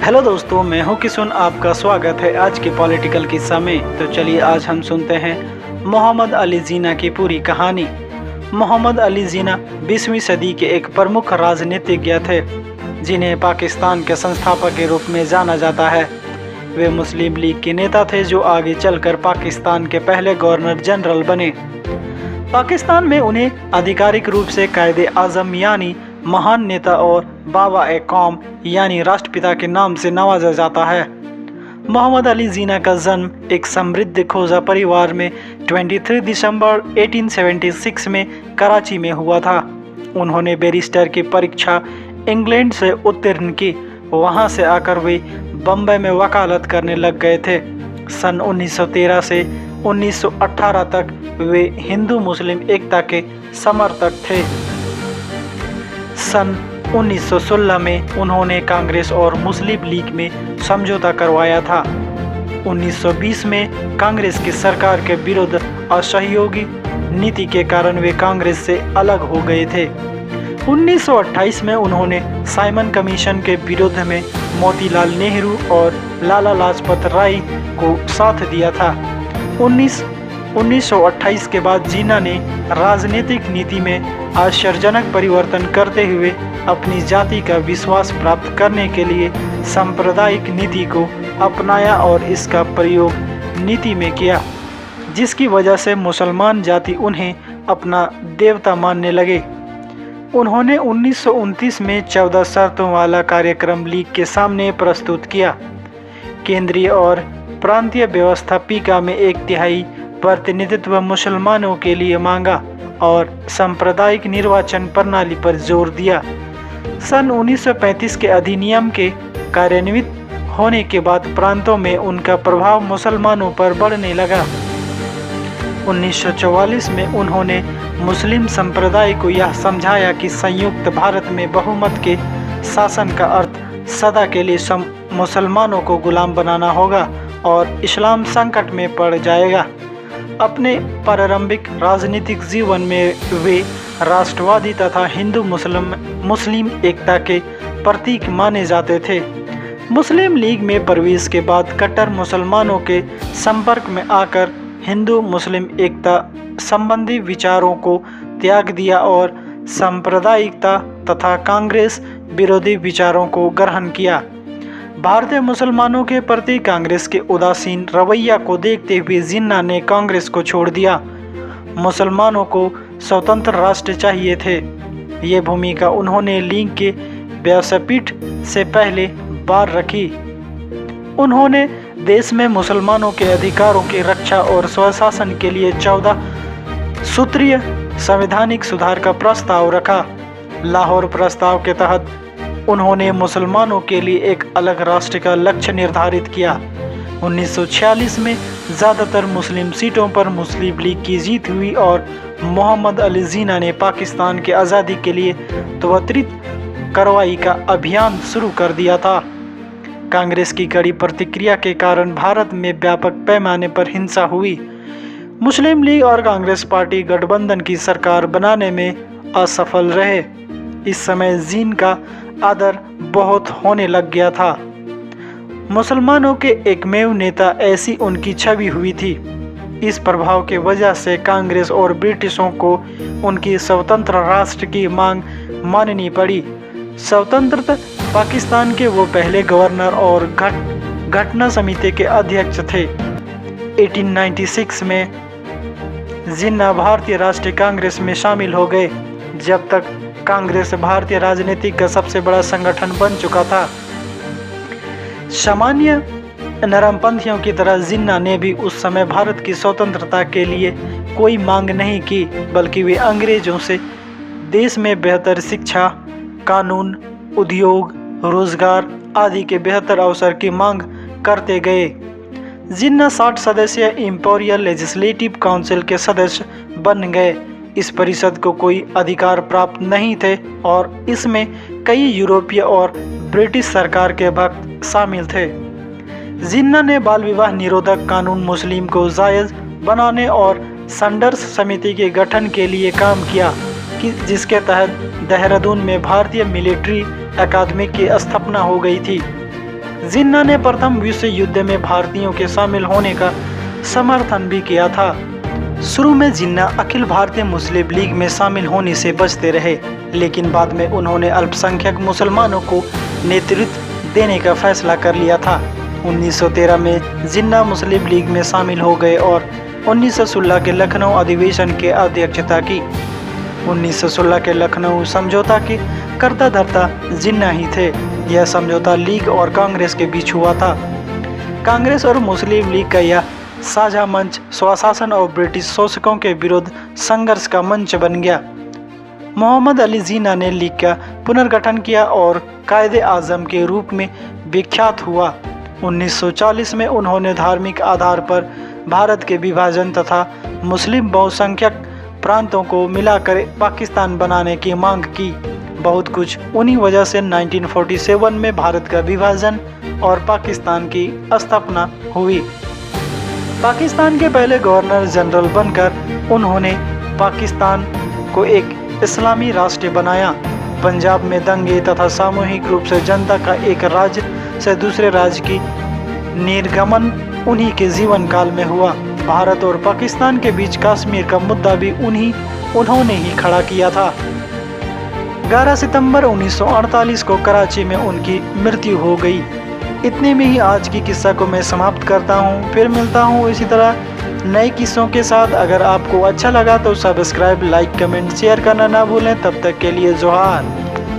Hello दोस्तों, मैं हूं किशुन। आपका स्वागत है आज के पॉलिटिकल किस्सा में। तो चलिए आज हम सुनते हैं मोहम्मद अली जिन्ना की पूरी कहानी। मोहम्मद अली जिन्ना 20वीं सदी के एक प्रमुख राजनीतिज्ञ थे जिन्हें पाकिस्तान के संस्थापक के रूप में जाना जाता है। वे मुस्लिम लीग के नेता थे जो आगे चलकर पाकिस्तान के पहले गवर्नर जनरल बने। पाकिस्तान में उन्हें आधिकारिक रूप से कायदे आजम यानी महान नेता और बाबा ए कौम यानी राष्ट्रपिता के नाम से नवाजा जाता है। मोहम्मद अली जिन्ना का जन्म एक समृद्ध खोजा परिवार में 23 दिसंबर 1876 में कराची में हुआ था। उन्होंने बैरिस्टर की परीक्षा इंग्लैंड से उत्तीर्ण की। वहां से आकर वे बम्बई में वकालत करने लग गए थे। सन 1913 से 1918 तक वे हिंदू मुस्लिम एकता के समर्थक थे। सन 1916 में उन्होंने कांग्रेस और मुस्लिम लीग में समझौता करवाया था। 1920 में कांग्रेस की सरकार के विरुद्ध असहयोगी नीति के कारण वे कांग्रेस से अलग हो गए थे। 1928 में उन्होंने साइमन कमीशन के विरोध में मोतीलाल नेहरू और लाला लाजपत राय को साथ दिया था। 1928 के बाद जिन्ना ने राजनीतिक नीति में आश्चर्यजनक परिवर्तन करते हुए अपनी जाति का विश्वास प्राप्त करने के लिए सांप्रदायिक नीति को अपनाया और इसका प्रयोग नीति में किया, जिसकी वजह से मुसलमान जाति उन्हें अपना देवता मानने लगे। उन्होंने 1929 में 14 शर्तों वाला कार्यक्रम लीग के सामने प्रस्तुत किया। केंद्रीय और प्रांतीय व्यवस्थापिका में 1/3 प्रतिनिधित्व मुसलमानों के लिए मांगा और सांप्रदायिक निर्वाचन प्रणाली पर जोर दिया। सन 1935 के अधिनियम के कार्यान्वित होने के बाद प्रांतों में उनका प्रभाव मुसलमानों पर बढ़ने लगा। 1944 में उन्होंने मुस्लिम संप्रदाय को यह समझाया कि संयुक्त भारत में बहुमत के शासन का अर्थ सदा के लिए मुसलमानों को गुलाम बनाना होगा और इस्लाम संकट में पड़ जाएगा। अपने प्रारंभिक राजनीतिक जीवन में वे राष्ट्रवादी तथा हिंदू मुस्लिम एकता के प्रतीक माने जाते थे। मुस्लिम लीग में प्रवेश के बाद कट्टर मुसलमानों के संपर्क में आकर हिंदू मुस्लिम एकता संबंधी विचारों को त्याग दिया और सांप्रदायिकता तथा कांग्रेस विरोधी विचारों को ग्रहण किया। भारतीय मुसलमानों के प्रति कांग्रेस के उदासीन रवैया को देखते हुए जिन्ना ने कांग्रेस को छोड़ दिया। मुसलमानों को स्वतंत्र राष्ट्र चाहिए थे। ये भूमिका उन्होंने लीग के व्यासपीठ से पहले बार रखी। उन्होंने देश में मुसलमानों के अधिकारों की रक्षा और स्वशासन के लिए 14 सूत्रीय संवैधानिक सुधार का प्रस्ताव रखा। लाहौर प्रस्ताव के तहत उन्होंने मुसलमानों के लिए एक अलग राष्ट्र का लक्ष्य निर्धारित किया। 1946 में ज़्यादातर मुस्लिम सीटों पर मुस्लिम लीग की जीत हुई और मोहम्मद अली जिन्ना ने पाकिस्तान की आज़ादी के लिए त्वरित कार्रवाई का अभियान शुरू कर दिया था। कांग्रेस की कड़ी प्रतिक्रिया के कारण भारत में व्यापक पैमाने पर हिंसा हुई। मुस्लिम लीग और कांग्रेस पार्टी गठबंधन की सरकार बनाने में असफल रहे। इस समय जिन्ना का आदर बहुत होने लग गया था। मुसलमानों के एकमेव नेता ऐसी उनकी छवि हुई थी। इस प्रभाव की वजह से कांग्रेस और ब्रिटिशों को उनकी स्वतंत्र राष्ट्र की मांग माननी पड़ी। स्वतंत्र पाकिस्तान के वो पहले गवर्नर और घटना समिति के अध्यक्ष थे। 1896 में जिन्ना भारतीय राष्ट्रीय कांग्रेस में शामिल हो गए। जब तक कांग्रेस भारतीय राजनीति का सबसे बड़ा संगठन बन चुका था। सामान्य नरमपंथियों की तरह जिन्ना ने भी उस समय भारत की स्वतंत्रता के लिए कोई मांग नहीं की, बल्कि वे अंग्रेजों से देश में बेहतर शिक्षा, कानून, उद्योग, रोजगार आदि के बेहतर अवसर की मांग करते गए। जिन्ना 60 सदस्यीय इंपीरियल लेजिस्लेटिव काउंसिल के सदस्य बन गए। इस परिषद को कोई अधिकार प्राप्त नहीं थे और इसमें कई यूरोपीय और ब्रिटिश सरकार के भक्त शामिल थे। जिन्ना ने बाल विवाह निरोधक कानून, मुस्लिम को जायज़ बनाने और संडर्स समिति के गठन के लिए काम किया, जिसके तहत देहरादून में भारतीय मिलिट्री अकादमी की स्थापना हो गई थी। जिन्ना ने प्रथम विश्व युद्ध में भारतीयों के शामिल होने का समर्थन भी किया था। शुरू में जिन्ना अखिल भारतीय मुस्लिम लीग में शामिल होने से बचते रहे, लेकिन बाद में उन्होंने अल्पसंख्यक मुसलमानों को नेतृत्व देने का फैसला कर लिया था। 1913 में जिन्ना मुस्लिम लीग में शामिल हो गए और 1916 के लखनऊ अधिवेशन की अध्यक्षता की। 1916 के लखनऊ समझौता के कर्ता धर्ता जिन्ना ही थे। यह समझौता लीग और कांग्रेस के बीच हुआ था। कांग्रेस और मुस्लिम लीग का यह साझा मंच स्वशासन और ब्रिटिश शासकों के विरुद्ध संघर्ष का मंच बन गया। मोहम्मद अली जिन्ना ने लीग का पुनर्गठन किया और कायदे आजम के रूप में विख्यात हुआ। 1940 में उन्होंने धार्मिक आधार पर भारत के विभाजन तथा मुस्लिम बहुसंख्यक प्रांतों को मिलाकर पाकिस्तान बनाने की मांग की। बहुत कुछ उन्हीं वजह से 1947 में भारत का विभाजन और पाकिस्तान की स्थापना हुई। पाकिस्तान के पहले गवर्नर जनरल बनकर उन्होंने पाकिस्तान को एक इस्लामी राष्ट्र बनाया। पंजाब में दंगे तथा सामूहिक रूप से जनता का एक राज्य से दूसरे राज्य की निर्गमन उन्हीं के जीवन काल में हुआ। भारत और पाकिस्तान के बीच कश्मीर का मुद्दा भी उन्होंने ही खड़ा किया था। 11 सितंबर 1948 को कराची में उनकी मृत्यु हो गई। इतने में ही आज की किस्सा को मैं समाप्त करता हूँ। फिर मिलता हूँ इसी तरह नए किस्सों के साथ। अगर आपको अच्छा लगा तो सब्सक्राइब, लाइक, कमेंट, शेयर करना ना भूलें। तब तक के लिए जोहार।